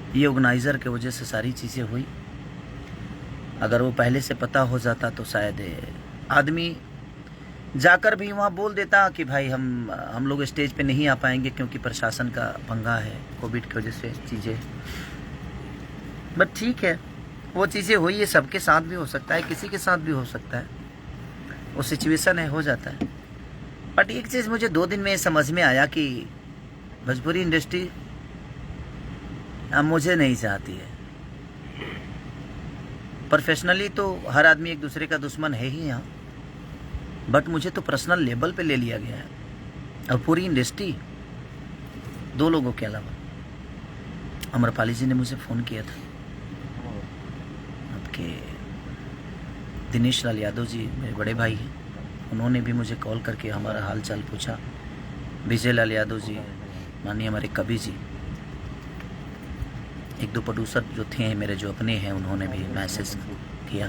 ये ऑर्गेनाइज़र के वजह से सारी चीज़ें हुई। अगर वो पहले से पता हो जाता तो शायद आदमी जाकर भी वहाँ बोल देता कि भाई हम लोग स्टेज पे नहीं आ पाएंगे क्योंकि प्रशासन का पंगा है, कोविड की वजह से चीज़ें। बट ठीक है, वो चीज़ें हुई, ये सबके साथ भी हो सकता है, किसी के साथ भी हो सकता है, वो सिचुएशन है, हो जाता है। बट एक चीज़ मुझे 2 दिन में समझ में आया कि भोजपुरी इंडस्ट्री अब मुझे नहीं चाहती है। प्रोफेशनली तो हर आदमी एक दूसरे का दुश्मन है ही यहाँ, बट मुझे तो पर्सनल लेवल पे ले लिया गया है। और पूरी इंडस्ट्री, 2 लोगों के अलावा, अमरपाली जी ने मुझे फ़ोन किया था, आपके दिनेश लाल यादव जी मेरे बड़े भाई हैं, उन्होंने भी मुझे कॉल करके हमारा हाल चाल पूछा। विजय लाल यादव जी, माननीय हमारे कवि जी, 1-2 प्रोड्यूसर जो थे मेरे, जो अपने हैं, उन्होंने भी मैसेज किया।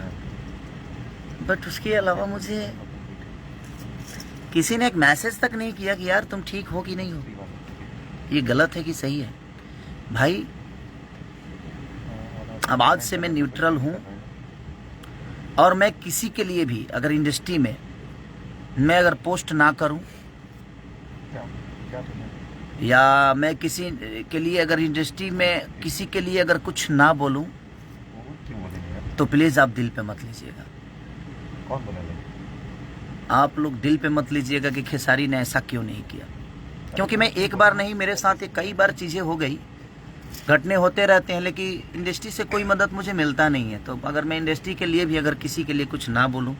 बट उसके अलावा मुझे किसी ने एक मैसेज तक नहीं किया कि यार तुम ठीक हो कि नहीं हो, ये गलत है कि सही है। भाई अब आज से मैं न्यूट्रल हूँ, और मैं किसी के लिए भी अगर इंडस्ट्री में मैं अगर पोस्ट ना करूं, या मैं किसी के लिए अगर इंडस्ट्री में किसी के लिए अगर कुछ ना बोलूं, तो प्लीज़ आप दिल पे मत लीजिएगा। कौन बोलेगा? आप लोग दिल पे मत लीजिएगा कि खेसारी ने ऐसा क्यों नहीं किया, क्योंकि मैं एक बार नहीं, मेरे साथ ये कई बार चीज़ें हो गई, घटने होते रहते हैं, लेकिन इंडस्ट्री से कोई मदद मुझे मिलता नहीं है। तो अगर मैं इंडस्ट्री के लिए भी अगर किसी के लिए कुछ ना बोलूं,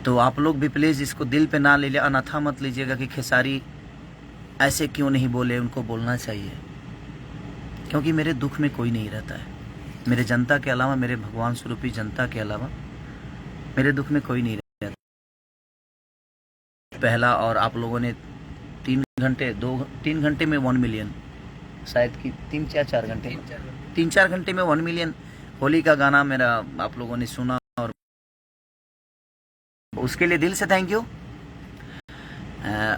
तो आप लोग भी प्लीज़ इसको दिल पे ना ले लिया, अनाथा मत लीजिएगा कि खेसारी ऐसे क्यों नहीं बोले, उनको बोलना चाहिए। क्योंकि मेरे दुख में कोई नहीं रहता है, मेरे जनता के अलावा, मेरे भगवान स्वरूपी जनता के अलावा मेरे दुख में कोई नहीं रहता। पहला, और आप लोगों ने 3 घंटे में 1 मिलियन, शायद कि 3-4 घंटे, 3-4 घंटे में 1 मिलियन होली का गाना मेरा आप लोगों ने सुना, और उसके लिए दिल से थैंक यू।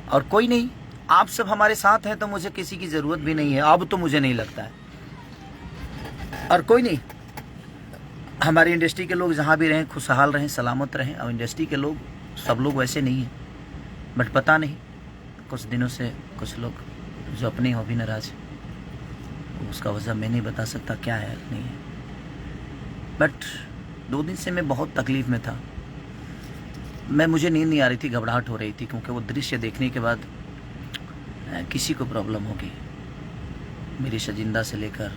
और कोई नहीं, आप सब हमारे साथ हैं, तो मुझे किसी की ज़रूरत भी नहीं है, अब तो मुझे नहीं लगता है। और कोई नहीं, हमारी इंडस्ट्री के लोग जहाँ भी रहें, खुशहाल रहें, सलामत रहें। और इंडस्ट्री के लोग, सब लोग वैसे नहीं हैं, बट पता नहीं कुछ दिनों से कुछ लोग जो अपने हो भी नाराज, उसका वजह मैं नहीं बता सकता क्या है नहीं है। बट 2 दिन से मैं बहुत तकलीफ़ में था, मुझे नींद नहीं आ रही थी, घबराहट हो रही थी, क्योंकि वो दृश्य देखने के बाद किसी को प्रॉब्लम होगी। मेरी शजिंदा से लेकर,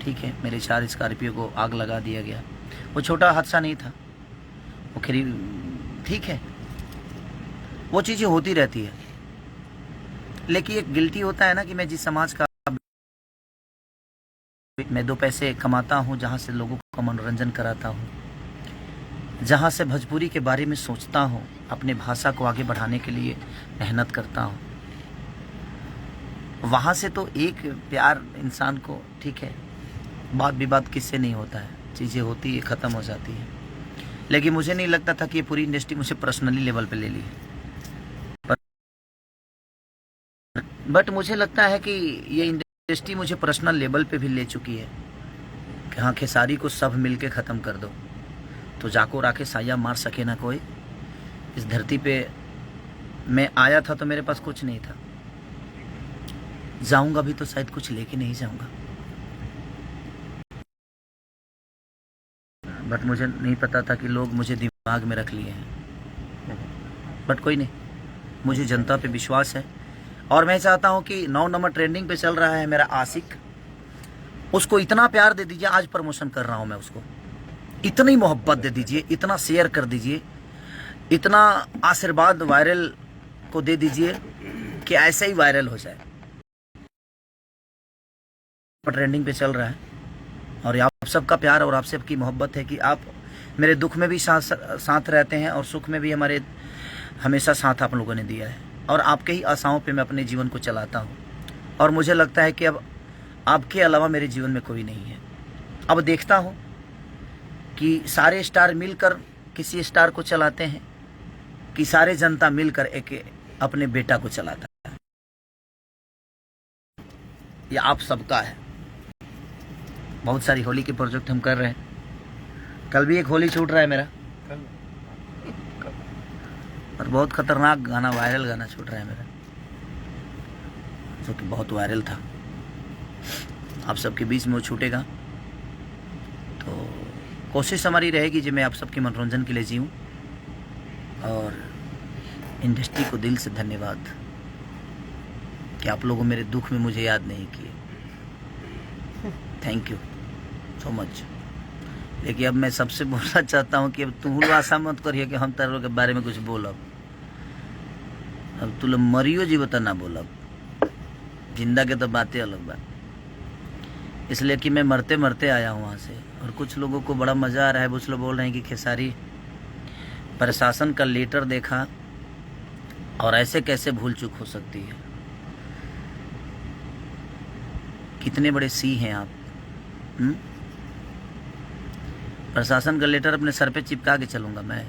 ठीक है, मेरे 4 स्कॉर्पियो को आग लगा दिया गया। वो छोटा हादसा नहीं था, वो खरी, ठीक है, वो चीज़ें होती रहती है। लेकिन एक गिल्टी होता है ना कि मैं जिस समाज का, मैं 2 पैसे कमाता हूँ, जहाँ से लोगों का मनोरंजन कराता हूँ, जहाँ से भोजपुरी के बारे में सोचता हूँ, अपने भाषा को आगे बढ़ाने के लिए मेहनत करता हूँ, वहाँ से तो एक प्यार इंसान को, ठीक है, बात विवाद किससे नहीं होता है, चीज़ें होती है, ख़त्म हो जाती है। लेकिन मुझे नहीं लगता था कि ये पूरी इंडस्ट्री मुझे पर्सनली लेवल पे ले ली है। बट मुझे लगता है कि ये इंडस्ट्री मुझे पर्सनल लेवल पे भी ले चुकी है कि हाँ, खेसारी को सब मिल के ख़त्म कर दो, तो जाको राके साया मार सके ना कोई। इस धरती पे मैं आया था तो मेरे पास कुछ नहीं था, जाऊंगा भी तो शायद कुछ लेके नहीं जाऊंगा। बट मुझे नहीं पता था कि लोग मुझे दिमाग में रख लिए हैं। बट कोई नहीं, मुझे जनता पे विश्वास है, और मैं चाहता हूं कि 9 नंबर ट्रेंडिंग पे चल रहा है मेरा आशिक, उसको इतना प्यार दे दीजिए। आज प्रमोशन कर रहा हूं मैं, उसको इतनी मोहब्बत दे दीजिए, इतना शेयर कर दीजिए, इतना आशीर्वाद वायरल को दे दीजिए कि ऐसे ही वायरल हो जाए। ट्रेंडिंग पे चल रहा है, और आप सबका प्यार और आप सबकी मोहब्बत है कि आप मेरे दुख में भी साथ रहते हैं, और सुख में भी हमारे हमेशा साथ आप लोगों ने दिया है। और आपके ही आशाओं पे मैं अपने जीवन को चलाता हूँ, और मुझे लगता है कि अब आपके अलावा मेरे जीवन में कोई नहीं है। अब देखता हूँ कि सारे स्टार मिलकर किसी स्टार को चलाते हैं, कि सारे जनता मिलकर एक अपने बेटा को चलाता है। ये आप सबका है। बहुत सारी होली के प्रोजेक्ट हम कर रहे हैं। कल भी एक होली छूट रहा है मेरा, और बहुत खतरनाक गाना, वायरल गाना छूट रहा है मेरा, जो कि बहुत वायरल था। आप सबके बीच में वो छूटेगा, तो कोशिश हमारी रहेगी जी मैं आप सबके मनोरंजन के लिए जीऊँ। और इंडस्ट्री को दिल से धन्यवाद कि आप लोगों मेरे दुख में मुझे याद नहीं किए। Thank you so much. लेकिन अब मैं सबसे बोलना चाहता हूँ कि अब तुम लोग आशा मत करिए कि हम तारों के बारे में कुछ बोलब। अब तू लोग मरियो जी बता ना बोलब, जिंदा के तो बातें अलग बात। इसलिए कि मैं मरते मरते आया हूँ वहाँ से, और कुछ लोगों को बड़ा मज़ा आ रहा है। कुछ लोग बोल रहे हैं कि खेसारी प्रशासन का लेटर देखा और ऐसे कैसे भूल चूक हो सकती है। कितने बड़े सी हैं आप। प्रशासन का लेटर अपने सर पे चिपका के चलूँगा मैं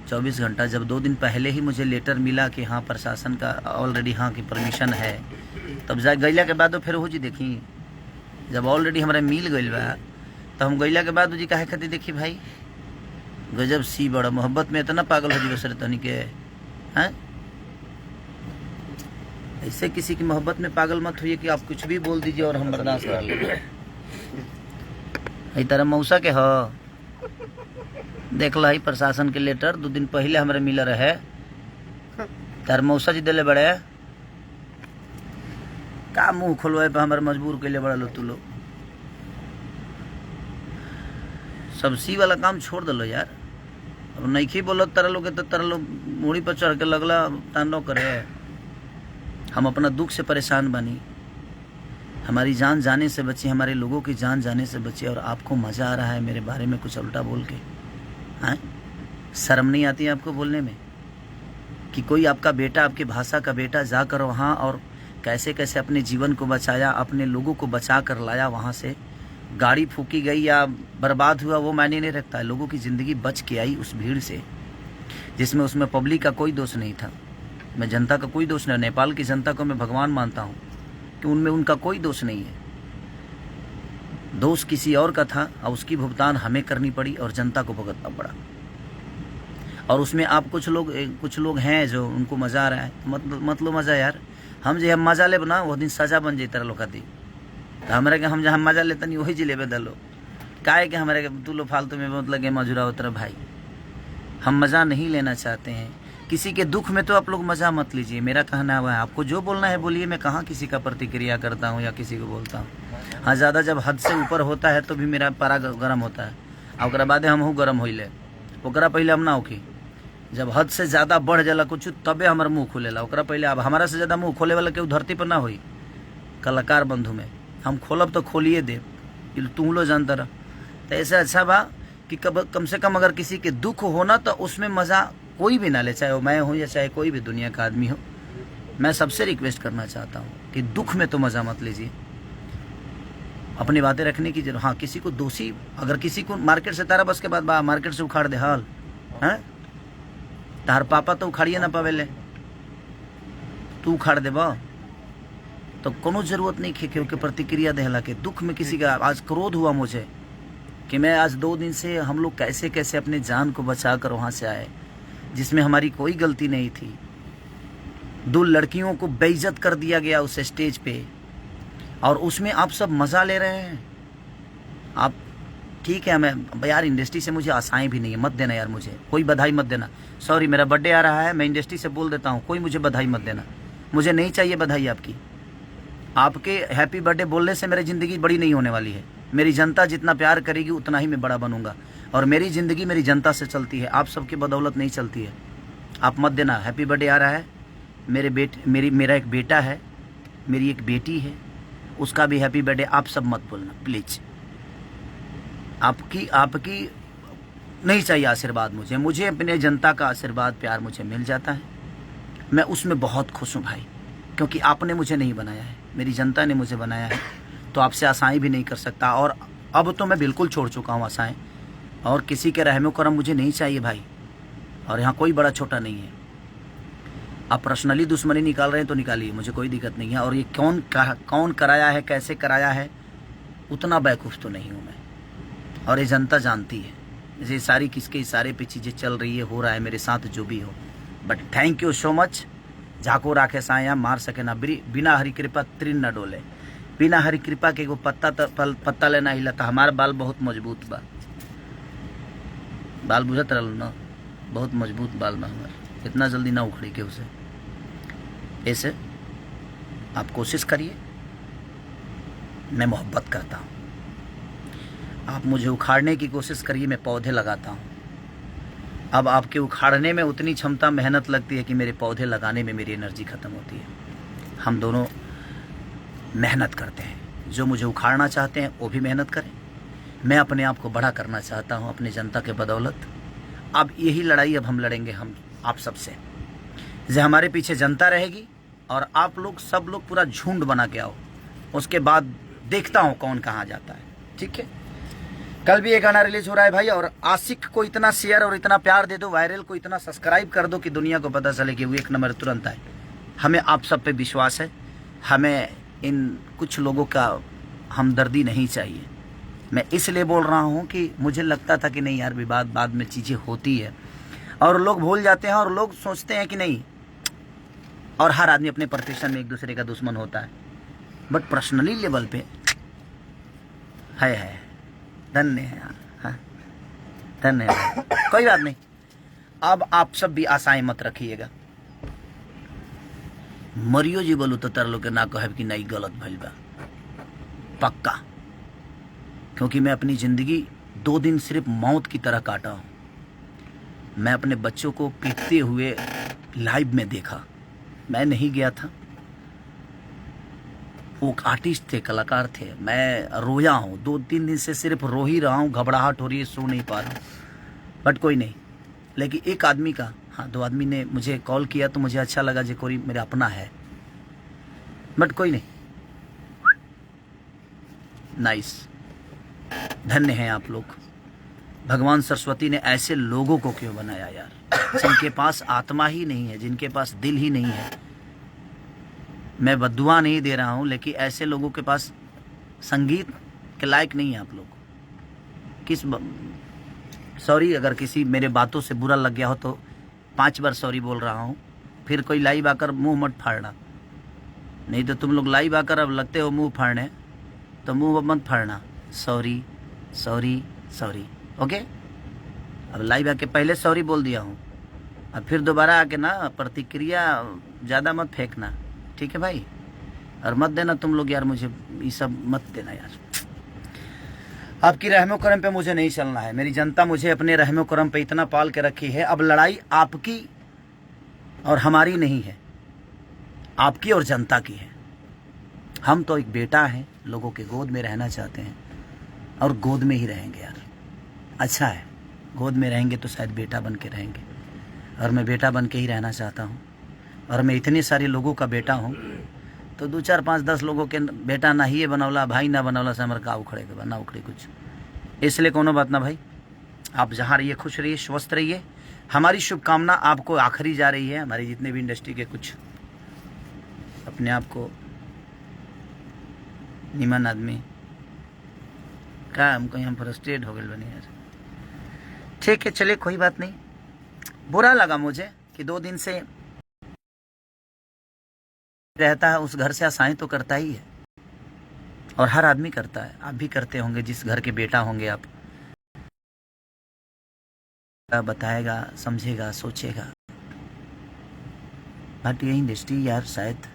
24 घंटा। जब 2 दिन पहले ही मुझे लेटर मिला कि हाँ प्रशासन का ऑलरेडी हाँ की परमिशन है, तब जा गैला के बाद फिर हो जी देखी, जब ऑलरेडी हमारा मिल गई बा तो हम गैला के बाद जी काहे खातिर देखी भाई। गजब सी बड़ा मोहब्बत में इतना पागल हो जी बसरे तनी के हैं। ऐसे किसी की मोहब्बत में पागल मत हुई कि आप कुछ भी बोल दीजिए और हम बर्दाश्त कर लेंगे। तरह मौसा के हो देख ला ही प्रशासन के लेटर 2 दिन पहले हमारे मिल रहे, तार मौसा जी दिले बड़े का मुंह खोलवाए पे हमारे मजबूर के लिए बड़ा लो। तू लोग सब सी वाला काम छोड़ दलो यार। अब नहीं बोलो तरह लोग तो तरह लोग मूड़ी पर चढ़ के लगला तांडव करे। हम अपना दुख से परेशान बनी, हमारी जान जाने से बची, हमारे लोगों की जान जाने से बची, और आपको मज़ा आ रहा है मेरे बारे में कुछ उल्टा बोल के। हाँ, शर्म नहीं आती है आपको बोलने में कि कोई आपका बेटा, आपकी भाषा का बेटा जाकर वहाँ और कैसे कैसे अपने जीवन को बचाया, अपने लोगों को बचा कर लाया वहाँ से। गाड़ी फूकी गई या बर्बाद हुआ वो मायने नहीं रखता है, लोगों की ज़िंदगी बच के आई उस भीड़ से, जिसमें उसमें पब्लिक का कोई दोष नहीं था। मैं जनता का कोई दोष नहीं, नेपाल की जनता को मैं भगवान मानता हूँ कि उनमें उनका कोई दोष नहीं है। दोष किसी और का था और उसकी भुगतान हमें करनी पड़ी और जनता को भुगतना पड़ा। और उसमें आप कुछ लोग हैं जो उनको मज़ा आ रहा है, मत लो मज़ा यार। हम जो हम मज़ा ले बना वो दिन सजा बन जाता लोग दी, तो हमारे के हम जहाँ मज़ा लेते नहीं वही जिले दलो काहे के हमारे के तू लो फालतू में मतलब के मजुरा उतरा भाई। हम मज़ा नहीं लेना चाहते हैं, किसी के दुख में तो आप लोग मज़ा मत लीजिए। मेरा कहना हुआ है, आपको जो बोलना है बोलिए, मैं कहाँ किसी का प्रतिक्रिया करता हूँ या किसी को बोलता हूँ। हाँ, ज़्यादा जब हद से ऊपर होता है तो भी मेरा पारा गर्म होता है, और बाद हम हूँ गर्म होइले, ओकरा पहले हम ना होखी। जब हद से ज़्यादा बढ़ जाला कुछ तबे हमार मुँह खुलेला, ओकरा पहले। अब हमारा से ज़्यादा मुँह खोले वाला केहू धरती पर ना होई। कलाकार बंधु में हम खोलब तो खोलिए दे, तुम लोग जानता रह। तो ऐसे अच्छा बा कि कम से कम अगर किसी के दुख होना तो उसमें मज़ा कोई भी ना ले, चाहे वो मैं हूँ या चाहे कोई भी दुनिया का आदमी हो। मैं सबसे रिक्वेस्ट करना चाहता हूँ कि दुख में तो मज़ा मत लीजिए, अपनी बातें रखने की जरूरत। हाँ, किसी को दोषी, अगर किसी को मार्केट से तारा बस के बाद बा मार्केट से उखाड़ दे हाल हैं, तार पापा तो उखाड़िए ना पावेले, तू उखाड़ दे बा तो कोनो जरूरत नहीं खेखे के प्रतिक्रिया देहला के। दुख में किसी का आज क्रोध हुआ मुझे कि मैं आज 2 दिन से हम लोग कैसे कैसे अपने जान को बचा कर वहाँ से आए, जिसमें हमारी कोई गलती नहीं थी। 2 लड़कियों को बेइज्जत कर दिया गया उस स्टेज पे, और उसमें आप सब मज़ा ले रहे हैं। आप ठीक है, मैं यार इंडस्ट्री से मुझे आशाएं भी नहीं है, मत देना यार, मुझे कोई बधाई मत देना। सॉरी, मेरा बर्थडे आ रहा है, मैं इंडस्ट्री से बोल देता हूँ, कोई मुझे बधाई मत देना, मुझे नहीं चाहिए बधाई आपकी। आपके हैप्पी बर्थडे बोलने से मेरी ज़िंदगी बड़ी नहीं होने वाली है। मेरी जनता जितना प्यार करेगी उतना ही मैं बड़ा बनूंगा, और मेरी ज़िंदगी मेरी जनता से चलती है, आप सबकी बदौलत नहीं चलती है। आप मत देना। हैप्पी बर्थडे आ रहा है, मेरा एक बेटा है, मेरी एक बेटी है, उसका भी हैप्पी बर्थडे। आप सब मत बोलना प्लीज़। आपकी नहीं चाहिए आशीर्वाद मुझे अपने जनता का आशीर्वाद प्यार मुझे मिल जाता है। मैं उसमें बहुत खुश हूँ भाई, क्योंकि आपने मुझे नहीं बनाया है, मेरी जनता ने मुझे बनाया है। तो आपसे आशाएं भी नहीं कर सकता, और अब तो मैं बिल्कुल छोड़ चुका हूँ आशाएं, और किसी के रहमो करम मुझे नहीं चाहिए भाई। और यहाँ कोई बड़ा छोटा नहीं है। आप पर्सनली दुश्मनी निकाल रहे हैं तो निकालिए, मुझे कोई दिक्कत नहीं है। और ये कौन कराया है, कैसे कराया है, उतना बेवकूफ़ तो नहीं हूँ मैं, और ये जनता जानती है। जैसे सारी किसके इशारे पे चीज़ें चल रही है, हो रहा है मेरे साथ जो भी हो। But thank you so much. झाको राखे साया मार सके ना बिना हरी कृपा तृण न डोले। बिना हरी कृपा के एगो पत्ता लेना हिला था। हमारा बाल बहुत मजबूत बा, बाल बुझत रहल ना, बहुत मजबूत बाल में हमारे, इतना जल्दी ना उखड़ी के उसे। ऐसे आप कोशिश करिए, मैं मोहब्बत करता हूँ। आप मुझे उखाड़ने की कोशिश करिए, मैं पौधे लगाता हूँ। अब आपके उखाड़ने में उतनी क्षमता मेहनत लगती है कि मेरे पौधे लगाने में मेरी एनर्जी ख़त्म होती है। हम दोनों मेहनत करते हैं। जो मुझे उखाड़ना चाहते हैं वो भी मेहनत करें, मैं अपने आप को बड़ा करना चाहता हूँ अपनी जनता के बदौलत। अब यही लड़ाई अब हम लड़ेंगे, हम आप सबसे। जैसे हमारे पीछे जनता रहेगी और आप लोग सब लोग पूरा झुंड बना के आओ, उसके बाद देखता हूँ कौन कहाँ जाता है। ठीक है, कल भी एक गाना रिलीज हो रहा है भाई, और आशिक को इतना शेयर और इतना प्यार दे दो, वायरल को इतना सब्सक्राइब कर दो कि दुनिया को पता चले कि वो 1 नंबर तुरंत आए। हमें आप सब पे विश्वास है, हमें इन कुछ लोगों का हमदर्दी नहीं चाहिए। मैं इसलिए बोल रहा हूँ कि मुझे लगता था कि नहीं यार, विवाद बाद में चीज़ें होती है और लोग भूल जाते हैं और लोग सोचते हैं कि नहीं, और हर आदमी अपने प्रतिष्ठान में एक दूसरे का दुश्मन होता है। बट पर्सनली लेवल पे है धन्य है, हाँ धन्य है। कोई बात नहीं, अब आप सब भी आशाएं मत रखिएगा। मरियो जी बोलू तो तरलो के ना कहब कि नहीं गलत भइल बा, पक्का। क्योंकि मैं अपनी ज़िंदगी 2 दिन सिर्फ मौत की तरह काटा हूँ। मैं अपने बच्चों को पीटते हुए लाइव में देखा, मैं नहीं गया था। वो आर्टिस्ट थे, कलाकार थे, मैं रोया हूँ 2-3 दिन से, सिर्फ रो ही रहा हूँ, घबराहट हो रही है, सो नहीं पा रहा हूँ। बट कोई नहीं, लेकिन एक आदमी का, हाँ 2 आदमी ने मुझे कॉल किया तो मुझे अच्छा लगा, जो कोई मेरा अपना है। बट कोई नहीं, नाइस, धन्य हैं आप लोग। भगवान सरस्वती ने ऐसे लोगों को क्यों बनाया यार, जिनके पास आत्मा ही नहीं है, जिनके पास दिल ही नहीं है। मैं बद्दुआ नहीं दे रहा हूँ, लेकिन ऐसे लोगों के पास संगीत के लायक नहीं है आप लोग। सॉरी अगर किसी मेरे बातों से बुरा लग गया हो तो 5 बार सॉरी बोल रहा हूँ। फिर कोई लाइव आकर मुंह मत फाड़ना, नहीं तो तुम लोग लाइव आकर अब लगते हो मुंह फाड़ने, तो मुंह मत फाड़ना। Sorry sorry sorry, okay. अब लाइव आके पहले सॉरी बोल दिया हूँ, अब फिर दोबारा आके ना प्रतिक्रिया ज़्यादा मत फेंकना, ठीक है भाई। और मत देना तुम लोग यार, मुझे ये सब मत देना यार। आपकी रहमो करम पे मुझे नहीं चलना है। मेरी जनता मुझे अपने रहमो करम पे इतना पाल के रखी है। अब लड़ाई आपकी और हमारी नहीं है, आपकी और जनता की है। हम तो एक बेटा हैं, लोगों के गोद में रहना चाहते हैं और गोद में ही रहेंगे यार। अच्छा है, गोद में रहेंगे तो शायद बेटा बन के रहेंगे, और मैं बेटा बन के ही रहना चाहता हूँ। और मैं इतने सारे लोगों का बेटा हूँ, तो 2, 4, 5, 10 लोगों के बेटा ना ही बनौला, भाई ना बनौला से हमारे का उखड़े के ना उखड़े कुछ। इसलिए कोनो बात ना भाई, आप जहाँ रहिए खुश रहिए, स्वस्थ रहिए। हमारी शुभकामना आपको आखिरी जा रही है। हमारी जितने भी इंडस्ट्री के कुछ अपने आप को निमन आदमी का, हम कहीं हम फ्रस्ट्रेट हो गए बने यार। ठीक है, चलिए कोई बात नहीं। बुरा लगा मुझे कि 2 दिन से रहता है, उस घर से आशाएं तो करता ही है, और हर आदमी करता है। आप भी करते होंगे, जिस घर के बेटा होंगे आप। बताएगा, समझेगा, सोचेगा। बट ये इंडस्ट्री यार, शायद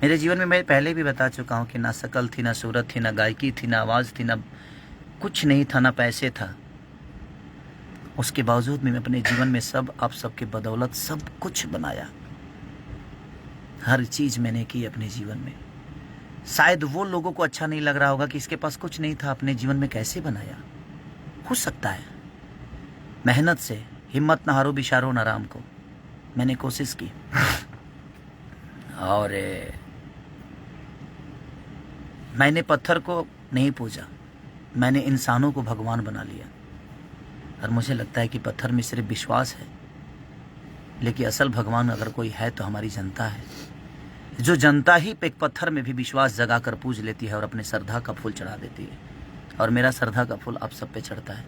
मेरे जीवन में मैं पहले भी बता चुका हूँ कि ना शकल थी, ना सूरत थी, ना गायकी थी, ना आवाज़ थी, ना कुछ नहीं था, ना पैसे था। उसके बावजूद मैं अपने जीवन में सब आप सबके बदौलत सब कुछ बनाया। हर चीज़ मैंने की अपने जीवन में। शायद वो लोगों को अच्छा नहीं लग रहा होगा कि इसके पास कुछ नहीं था, अपने जीवन में कैसे बनाया। हो सकता है, मेहनत से हिम्मत ना हारो बिशारो ना राम को। मैंने कोशिश की और मैंने पत्थर को नहीं पूजा, मैंने इंसानों को भगवान बना लिया। और मुझे लगता है कि पत्थर में सिर्फ विश्वास है, लेकिन असल भगवान अगर कोई है तो हमारी जनता है, जो जनता ही पे एक पत्थर में भी विश्वास जगा कर पूज लेती है और अपने श्रद्धा का फूल चढ़ा देती है। और मेरा श्रद्धा का फूल आप सब पे चढ़ता है।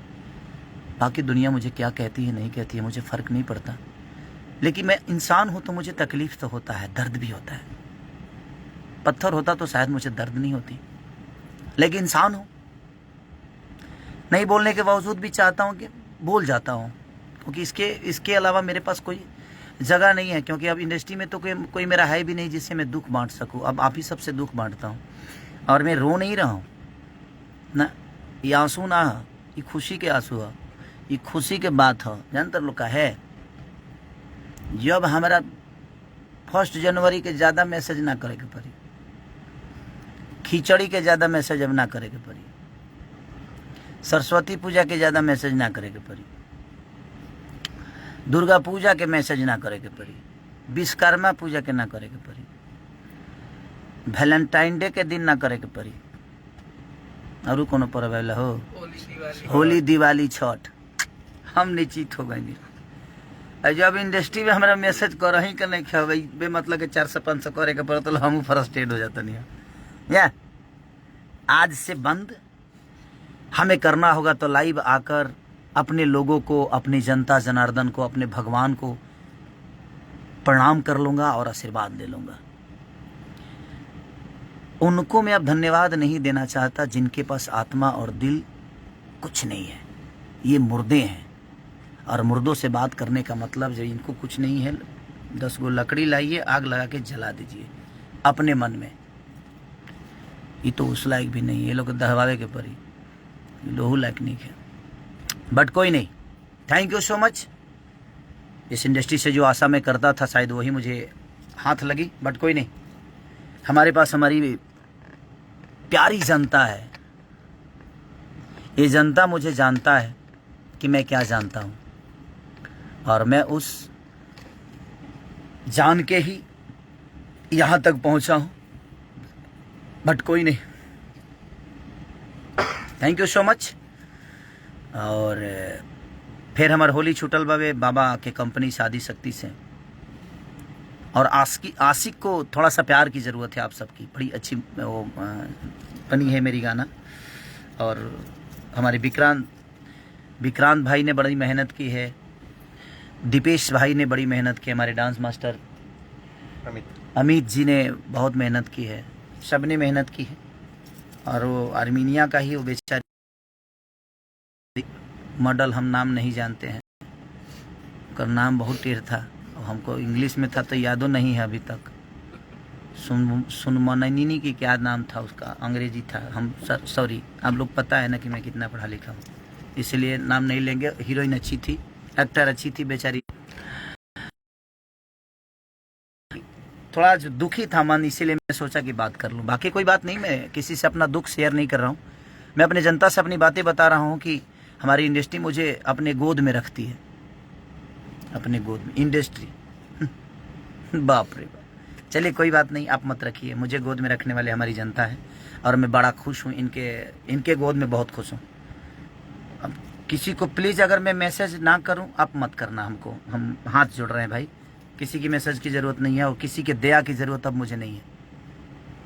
बाकी दुनिया मुझे क्या कहती है नहीं कहती है मुझे फ़र्क नहीं पड़ता, लेकिन मैं इंसान हूँ तो मुझे तकलीफ़ तो होता है, दर्द भी होता है। पत्थर होता तो शायद मुझे दर्द नहीं होती, लेकिन इंसान हूँ। नहीं बोलने के बावजूद भी चाहता हूँ कि बोल जाता हूँ, क्योंकि इसके अलावा मेरे पास कोई जगह नहीं है। क्योंकि अब इंडस्ट्री में तो कोई मेरा है भी नहीं जिससे मैं दुख बांट सकूँ। अब आप ही सबसे दुख बांटता हूँ। और मैं रो नहीं रहा हूँ ना, ये आंसू ना है, ये खुशी के आंसू है, ये खुशी के बात है। जानते लोग का है, जब हमारा 1 जनवरी के ज़्यादा मैसेज ना करे के पड़ी, खिचड़ी के ज़्यादा मैसेज अब ना करे के पड़ी, सरस्वती पूजा के ज़्यादा मैसेज ना करे के पड़ी, दुर्गा पूजा के मैसेज ना करे के पड़ी, विश्वकर्मा पूजा के ना करे के पड़ी, वैलेंटाइन डे के दिन ना करे के पड़ी, और कोनो पर्व वाला हो, होली दिवाली छठ, हम निश्चित हो गए। जब इंडस्ट्री में हमारा मैसेज कर ही के नहीं खा भाई बे मतलब के 400-500 करे के पड़े तो हम फ्रस्ट्रेट हो जाता नहीं या आज से बंद। हमें करना होगा तो लाइव आकर अपने लोगों को, अपनी जनता जनार्दन को, अपने भगवान को प्रणाम कर लूँगा और आशीर्वाद ले लूँगा। उनको मैं अब धन्यवाद नहीं देना चाहता जिनके पास आत्मा और दिल कुछ नहीं है। ये मुर्दे हैं, और मुर्दों से बात करने का मतलब जब इनको कुछ नहीं है, 10 गो लकड़ी लाइए, आग लगा के जला दीजिए अपने मन में। ये तो उस लायक भी नहीं, ये लोग दहवावे के परी, लोहू लायक नहीं है। बट कोई नहीं, थैंक यू सो मच। इस इंडस्ट्री से जो आशा मैं करता था शायद वही मुझे हाथ लगी, बट कोई नहीं। हमारे पास हमारी प्यारी जनता है। ये जनता मुझे जानता है कि मैं क्या जानता हूँ, और मैं उस जान के ही यहाँ तक पहुँचा हूँ। बट कोई नहीं, थैंक यू सो मच। और फिर हमारे होली छूटल बाबे बाबा के कंपनी शादी शक्ति से, और आशिक को थोड़ा सा प्यार की ज़रूरत है आप सबकी। बड़ी अच्छी वो बनी है मेरी गाना। और हमारे विक्रांत भाई ने बड़ी मेहनत की है, दीपेश भाई ने बड़ी मेहनत की, हमारे डांस मास्टर अमित जी ने बहुत मेहनत की है, सब ने मेहनत की है। और वो आर्मीनिया का ही वो बेचारी मॉडल, हम नाम नहीं जानते हैं, उसका नाम बहुत टेढ़ था, हमको इंग्लिश में था तो यादो नहीं है अभी तक। सुनमननी की क्या नाम था उसका, अंग्रेजी था। हम सॉरी, आप लोग पता है ना कि मैं कितना पढ़ा लिखा हूँ, इसलिए नाम नहीं लेंगे। हीरोइन अच्छी थी, एक्टर अच्छी थी, बेचारी थोड़ा दुखी था मन, इसीलिए मैं सोचा कि बात कर लूँ। बाकी कोई बात नहीं, मैं किसी से अपना दुख शेयर नहीं कर रहा हूँ। मैं अपने जनता से अपनी बातें बता रहा हूँ कि हमारी इंडस्ट्री मुझे अपने गोद में रखती है, अपने गोद में इंडस्ट्री। बाप रे बाप, चलिए कोई बात नहीं, आप मत रखिए। मुझे गोद में रखने वाले हमारी जनता है, और मैं बड़ा खुश हूँ, इनके गोद में बहुत खुश हूँ। अब किसी को प्लीज़ अगर मैं मैसेज ना करूँ आप मत करना हमको, हम हाथ जोड़ रहे हैं भाई। किसी की मैसेज की ज़रूरत नहीं है, और किसी के दया की ज़रूरत अब मुझे नहीं है,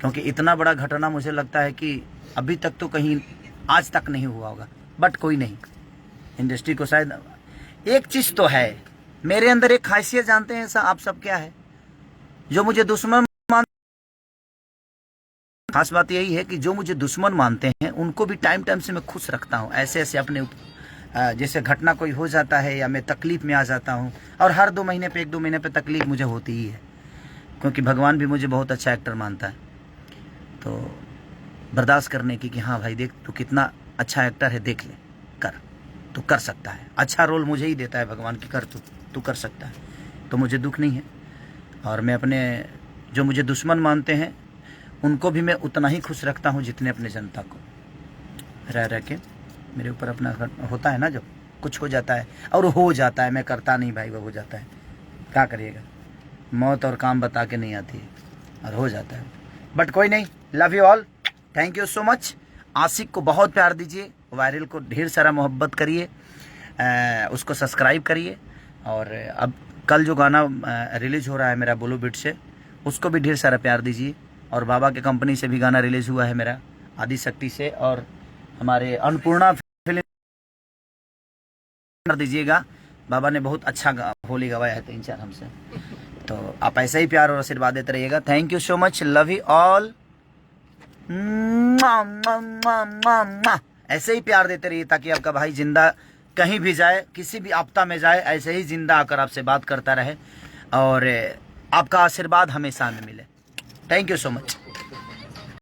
क्योंकि इतना बड़ा घटना मुझे लगता है कि अभी तक तो कहीं आज तक नहीं हुआ होगा। बट कोई नहीं, इंडस्ट्री को शायद एक चीज़ तो है, मेरे अंदर एक खासियत जानते हैं ऐसा आप सब क्या है, जो मुझे दुश्मन खास बात यही है कि जो मुझे दुश्मन मानते हैं उनको भी टाइम टाइम से मैं खुश रखता हूँ। ऐसे अपने जैसे घटना कोई हो जाता है या मैं तकलीफ़ में आ जाता हूँ, और हर 2 महीने पे 1-2 महीने पे तकलीफ़ मुझे होती ही है, क्योंकि भगवान भी मुझे बहुत अच्छा एक्टर मानता है। तो बर्दाश्त करने की कि हाँ भाई देख तू कितना अच्छा एक्टर है, देख ले, कर, तू कर सकता है। अच्छा रोल मुझे ही देता है भगवान की, कर तू कर सकता है। तो मुझे दुख नहीं है, और मैं अपने जो मुझे दुश्मन मानते हैं उनको भी मैं उतना ही खुश रखता हूँ जितने अपने जनता को। रह के मेरे ऊपर अपना होता है ना, जब कुछ हो जाता है, और हो जाता है, मैं करता नहीं भाई, वो हो जाता है, क्या करिएगा, मौत और काम बता के नहीं आती है, और हो जाता है। बट कोई नहीं, love you all, thank you so much. आशिक को बहुत प्यार दीजिए, वायरल को ढेर सारा मोहब्बत करिए, उसको सब्सक्राइब करिए। और अब कल जो गाना रिलीज हो रहा है मेरा ब्लू बीट से, उसको भी ढेर सारा प्यार दीजिए। और बाबा के कंपनी से भी गाना रिलीज हुआ है मेरा आदिशक्ति से, और हमारे अन्नपूर्णा फिल्म कर दीजिएगा। बाबा ने बहुत अच्छा होली गवाया है 3-4 हमसे। तो आप ऐसे ही प्यार और आशीर्वाद देते रहिएगा। Thank you so much, love you all. ऐसे ही प्यार देते रहिए ताकि आपका भाई जिंदा कहीं भी जाए, किसी भी आपदा में जाए, ऐसे ही जिंदा आकर आपसे बात करता रहे और आपका आशीर्वाद हमेशा हमें मिले। Thank you so much.